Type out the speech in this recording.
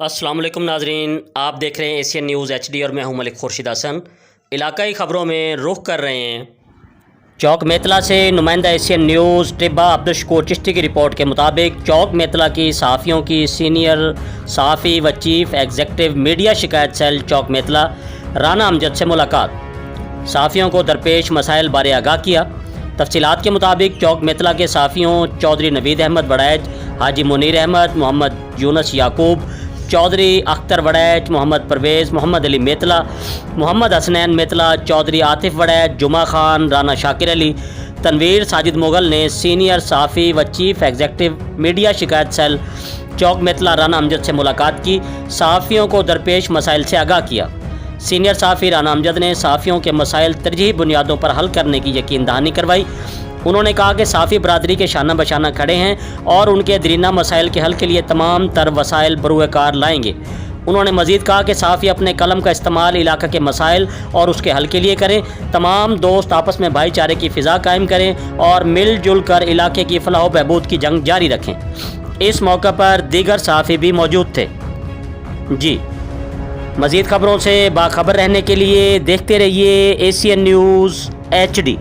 अस्सलाम वालेकुम नाजरीन, आप देख रहे हैं एशियन न्यूज़ HD और मैं हूं मलिक खुर्शीद हसन। इलाकाई ख़बरों में रुख कर रहे हैं चौक मेतला से नुमाइंदा एशियन न्यूज़ टिब्बा अब्दुल शकूर चिश्ती की रिपोर्ट के मुताबिक चौक मेतला की सहाफ़ियों की सीनियर सहाफ़ी व चीफ एग्जेक्टिव मीडिया शिकायत सेल चौक मेतला राना अमजद से मुलाकात, सहाफ़ियों को दरपेश मसाइल बारे आगाह किया। तफसीलात के मुताबिक चौक मेतला के सहाफ़ियों चौधरी नवीद अहमद वड़ैच, हाजी मुनीर अहमद, मोहम्मद यूनुस याकूब, चौधरी अख्तर वड़ैच, मोहम्मद परवेज़, मोहम्मद अली मेतला, मोहम्मद हसनैन मेतला, चौधरी आतिफ वड़ैच, जुमा खान, राना शाकिर अली, तनवीर साजिद मुगल ने सीनियर सहाफ़ी व चीफ एग्जेक्टिव मीडिया शिकायत सेल चौक मेतला राना अमजद से मुलाकात की, सहाफ़ियों को दरपेश मसाइल से आगाह किया। सीनियर सहाफ़ी राना अमजद ने सहाफ़ियों के मसाइल तरजीही बुनियादों पर हल करने की यकीन दहानी करवाई। उन्होंने कहा कि सहाफ़ी बरादरी के शाना बशाना खड़े हैं और उनके दरीना मसाइल के हल के लिए तमाम तर वसाइल बरूए कार लाएंगे। उन्होंने मज़ीद कहा कि सहाफ़ी अपने कलम का इस्तेमाल इलाका के मसाइल और उसके हल के लिए करें, तमाम दोस्त आपस में भाईचारे की फ़िज़ा कायम करें और मिलजुल कर इलाके की फलाह बहबूद की जंग जारी रखें। इस मौके पर दीगर सहाफ़ी भी मौजूद थे। जी, मज़ीद ख़बरों से बाखबर रहने के लिए देखते रहिए एशियन न्यूज़ HD।